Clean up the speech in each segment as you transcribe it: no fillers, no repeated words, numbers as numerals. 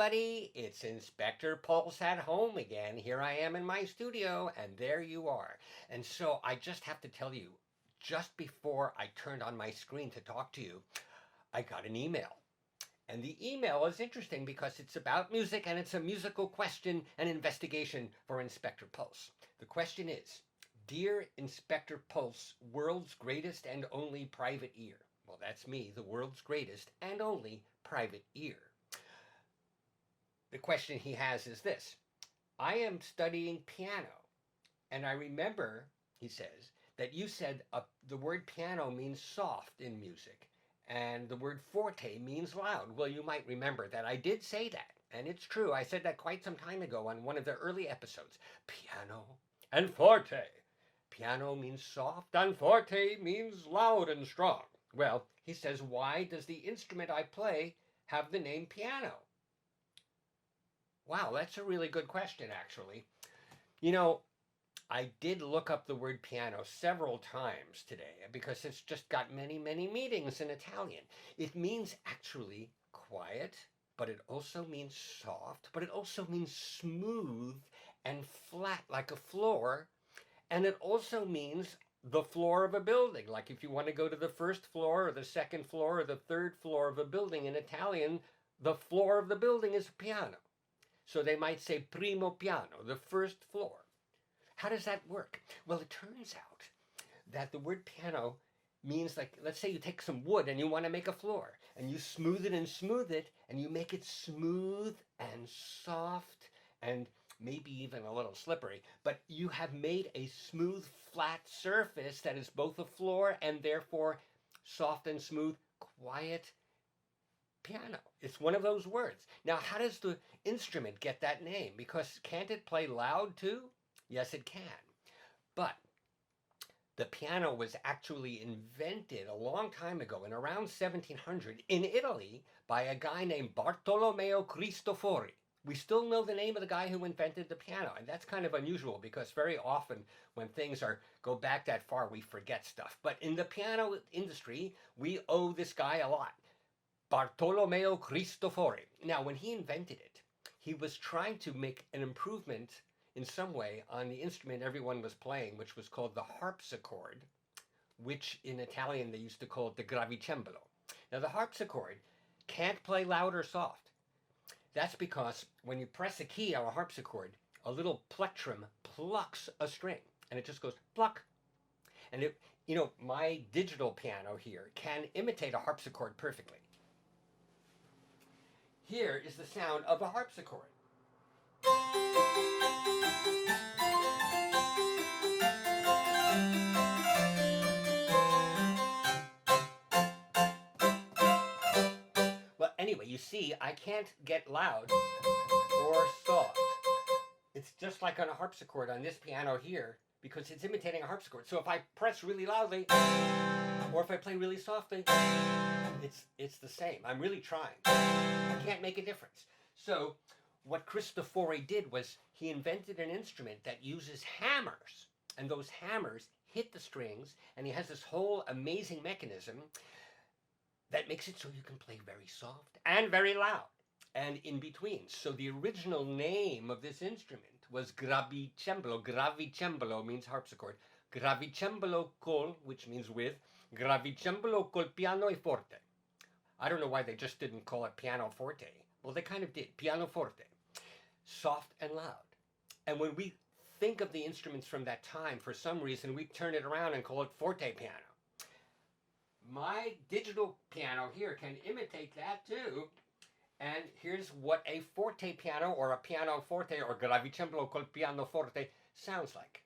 everybody. It's Inspector Pulse at home again. Here I am in my studio, and there you are. And so I just have to tell you, just before I turned on my screen to talk to you, I got an email. And the email is interesting because it's about music and it's a musical question and investigation for Inspector Pulse. The question is, Dear Inspector Pulse, world's greatest and only private ear. Well, that's me, the world's greatest and only private ear. The question he has is this. I am studying piano, and I remember, he says, that you said the word piano means soft in music, and the word forte means loud. Well, you might remember that I did say that, and it's true. I said that quite some time ago on one of the early episodes. Piano and forte. Piano means soft, and forte means loud and strong. Well, he says, why does the instrument I play have the name piano? Wow, that's a really good question, actually. You know, I did look up the word piano several times today because it's just got many, many meanings in Italian. It means actually quiet, but it also means soft, but it also means smooth and flat like a floor. And it also means the floor of a building. Like if you want to go to the first floor or the second floor or the third floor of a building in Italian, the floor of the building is a piano. So they might say primo piano, the first floor. How does that work? Well, it turns out that the word piano means, like, let's say you take some wood and you want to make a floor, and you smooth it, and you make it smooth and soft and maybe even a little slippery, but you have made a smooth, flat surface that is both a floor and therefore soft and smooth, quiet piano. It's one of those words. Now, how does the instrument get that name? Because can't it play loud too? Yes, it can. But the piano was actually invented a long time ago, in around 1700, in Italy, by a guy named Bartolomeo Cristofori. We still know the name of the guy who invented the piano, and that's kind of unusual because very often when things go back that far, we forget stuff. But in the piano industry, we owe this guy a lot. Bartolomeo Cristofori. Now, when he invented it, he was trying to make an improvement in some way on the instrument everyone was playing, which was called the harpsichord, which in Italian they used to call it the gravicembalo. Now, the harpsichord can't play loud or soft. That's because when you press a key on a harpsichord, a little plectrum plucks a string, and it just goes pluck. And my digital piano here can imitate a harpsichord perfectly. Here is the sound of a harpsichord. Well, anyway, you see, I can't get loud or soft. It's just like on a harpsichord on this piano here because it's imitating a harpsichord. So if I press really loudly or if I play really softly, it's the same. I'm really trying. I can't make a difference. So what Cristofori did was he invented an instrument that uses hammers, and those hammers hit the strings, and he has this whole amazing mechanism that makes it so you can play very soft and very loud and in between. So the original name of this instrument was gravicembalo. Gravicembalo means harpsichord. Gravicembalo col, which means with, gravicembalo col piano e forte. I don't know why they just didn't call it piano forte. Well, they kind of did. Piano forte. Soft and loud. And when we think of the instruments from that time, for some reason, we turn it around and call it forte piano. My digital piano here can imitate that too. And here's what a forte piano or a piano forte or gravicembalo col piano forte sounds like.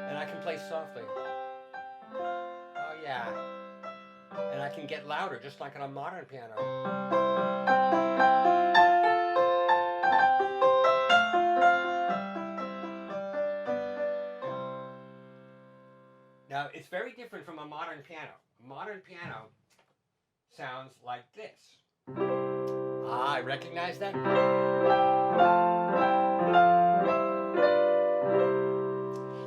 And I can play softly. Oh yeah. And I can get louder just like on a modern piano. Now, it's very different from a modern piano. A modern piano sounds like this. Ah, I recognize that?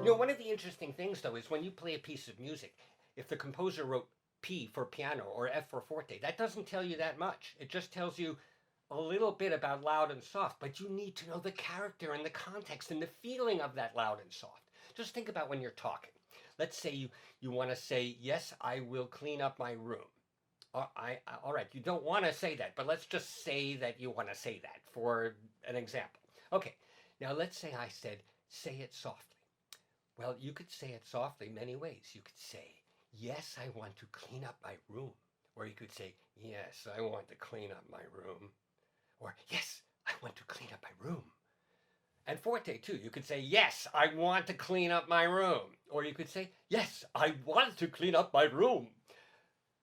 You know, one of the interesting things, though, is when you play a piece of music, if the composer wrote P for piano or F for forte, that doesn't tell you that much. It just tells you a little bit about loud and soft, but you need to know the character and the context and the feeling of that loud and soft. Just think about when you're talking. Let's say you want to say, yes, I will clean up my room. All right, you don't want to say that, but let's just say that you want to say that for an example. Okay, now let's say I said, say it softly. Well, you could say it softly many ways. You could say, yes, I want to clean up my room. Or you could say, yes, I want to clean up my room. Or, yes, I want to clean up my room. And forte, too. You could say, yes, I want to clean up my room. Or you could say, yes, I want to clean up my room.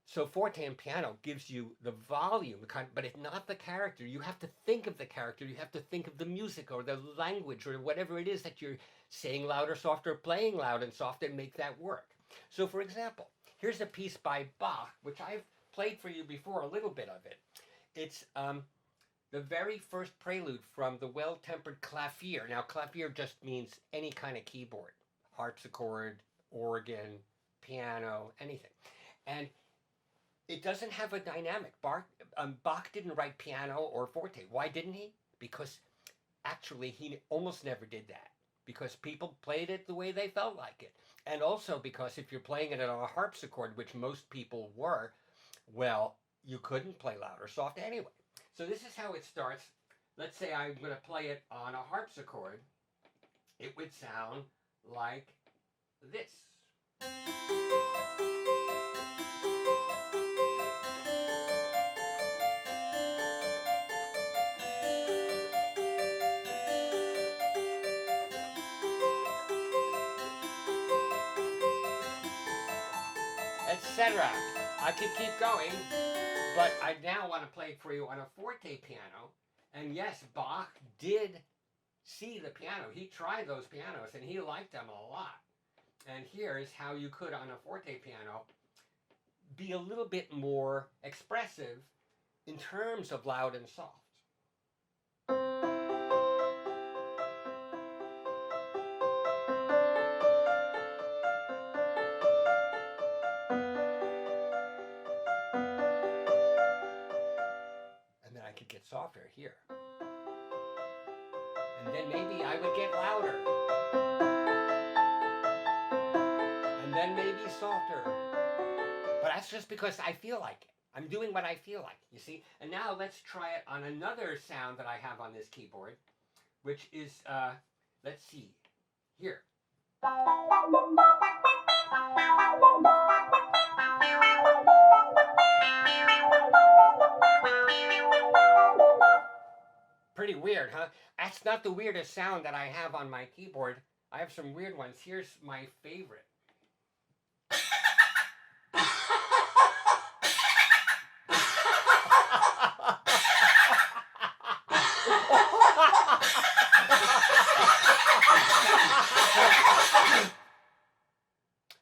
So forte and piano gives you the volume, but it's not the character. You have to think of the character. You have to think of the music or the language or whatever it is that you're saying loud or soft or playing loud and soft and make that work. So, for example, here's a piece by Bach, which I've played for you before, a little bit of it. It's the very first prelude from the Well-Tempered Clavier. Now, clavier just means any kind of keyboard, harpsichord, organ, piano, anything. And it doesn't have a dynamic. Bach didn't write piano or forte. Why didn't he? Because actually he almost never did that. Because people played it the way they felt like it. And also because if you're playing it on a harpsichord, which most people were, well, you couldn't play loud or soft anyway. So this is how it starts. Let's say I'm going to play it on a harpsichord. It would sound like this. Etc. I could keep going, but I now want to play it for you on a forte piano. And yes, Bach did see the piano. He tried those pianos and he liked them a lot. And here's how you could, on a forte piano, be a little bit more expressive in terms of loud and soft. And then I could get softer here. And then maybe I would get louder. And then maybe softer. But that's just because I feel like it. I'm doing what I feel like, you see? And now let's try it on another sound that I have on this keyboard, which is, let's see, here. Pretty weird, huh? That's not the weirdest sound that I have on my keyboard. I have some weird ones. Here's my favorite.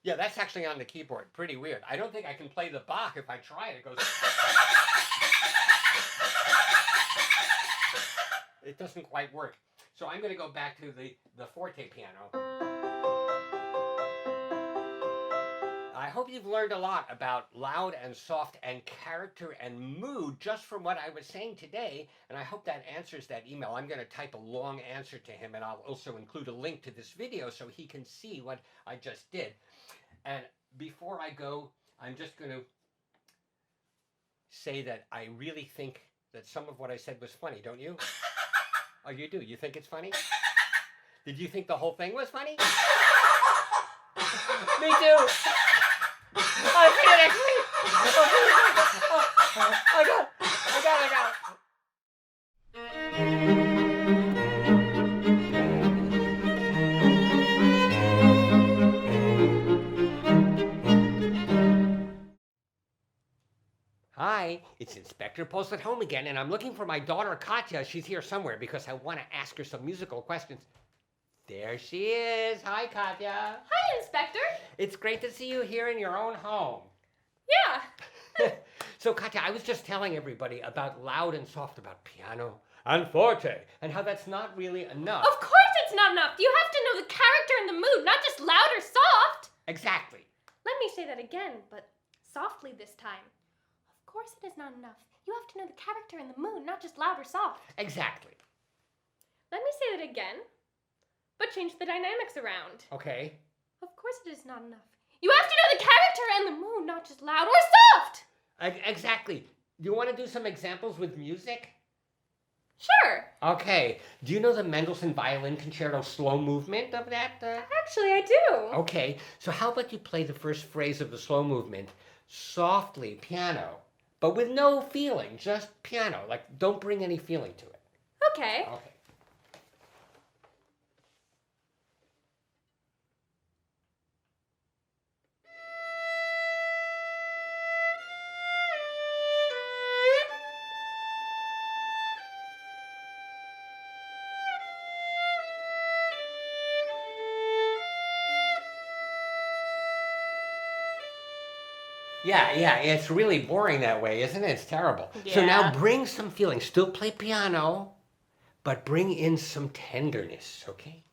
Yeah, that's actually on the keyboard. Pretty weird. I don't think I can play the Bach. If I try it, it goes... It doesn't quite work. So I'm going to go back to the forte piano. I hope you've learned a lot about loud and soft and character and mood just from what I was saying today, and I hope that answers that email. I'm going to type a long answer to him, and I'll also include a link to this video so he can see what I just did. And before I go, I'm just going to say that I really think that some of what I said was funny, don't you? Oh, you do? You think it's funny? Did you think the whole thing was funny? Me too! I did actually! I got it! Hi, it's Inspector Pulse at home again, and I'm looking for my daughter Katya. She's here somewhere because I want to ask her some musical questions. There she is. Hi, Katya. Hi, Inspector. It's great to see you here in your own home. Yeah. So, Katya, I was just telling everybody about loud and soft, about piano and forte, and how that's not really enough. Of course it's it's not enough. You have to know the character and the mood, not just loud or soft. Exactly. Let me say that again, but softly this time. Of course it is not enough. You have to know the character and the mood, not just loud or soft. Exactly. Let me say that again, but change the dynamics around. Okay. Of course it is not enough. You have to know the character and the mood, not just loud or soft. Exactly. Do you want to do some examples with music? Sure. Okay. Do you know the Mendelssohn Violin Concerto slow movement of that? Actually, I do. Okay. So how about you play the first phrase of the slow movement softly, piano, but with no feeling, just piano. Like, don't bring any feeling to it. Okay. Okay. Yeah, it's really boring that way, isn't it? It's terrible. Yeah. So now bring some feeling. Still play piano, but bring in some tenderness, okay?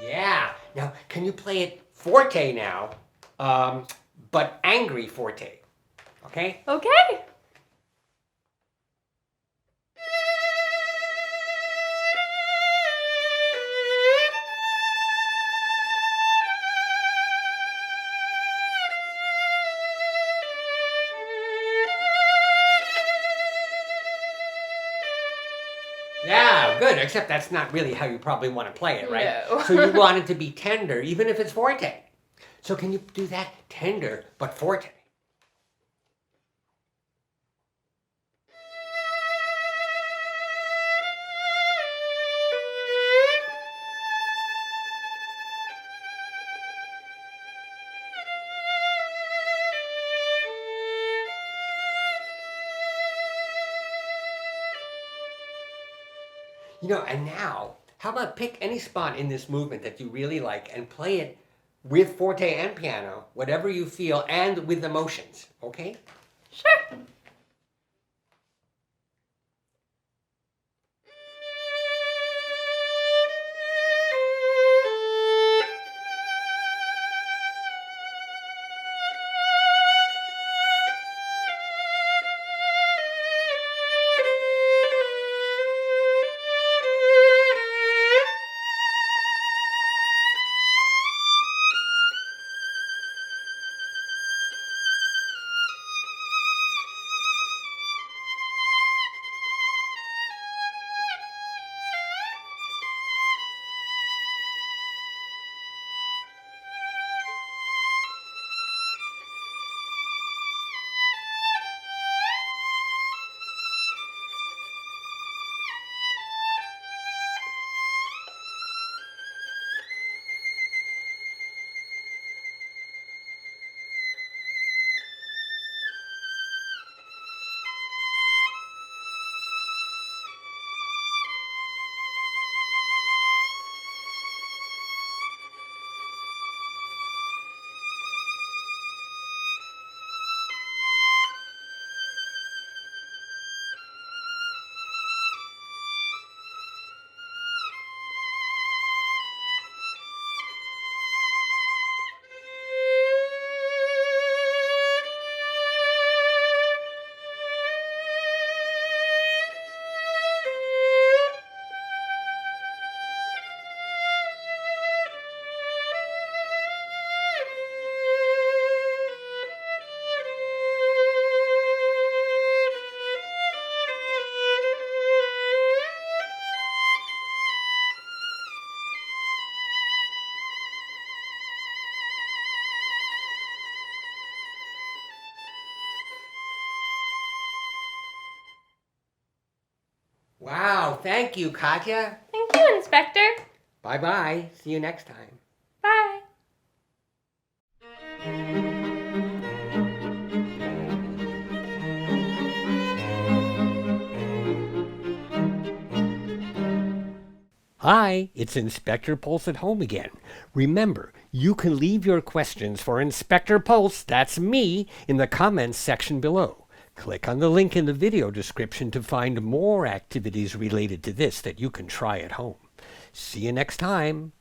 Yeah. Now, can you play it forte now, but angry forte, okay? Okay. Yeah, good, except that's not really how you probably want to play it, right? No. So you want it to be tender, even if it's forte. So can you do that tender, but forte? And now, how about pick any spot in this movement that you really like and play it with forte and piano, whatever you feel, and with emotions, okay? Sure. Wow, thank you, Katya. Thank you, Inspector. Bye-bye. See you next time. Bye. Hi, it's Inspector Pulse at home again. Remember, you can leave your questions for Inspector Pulse, that's me, in the comments section below. Click on the link in the video description to find more activities related to this that you can try at home. See you next time.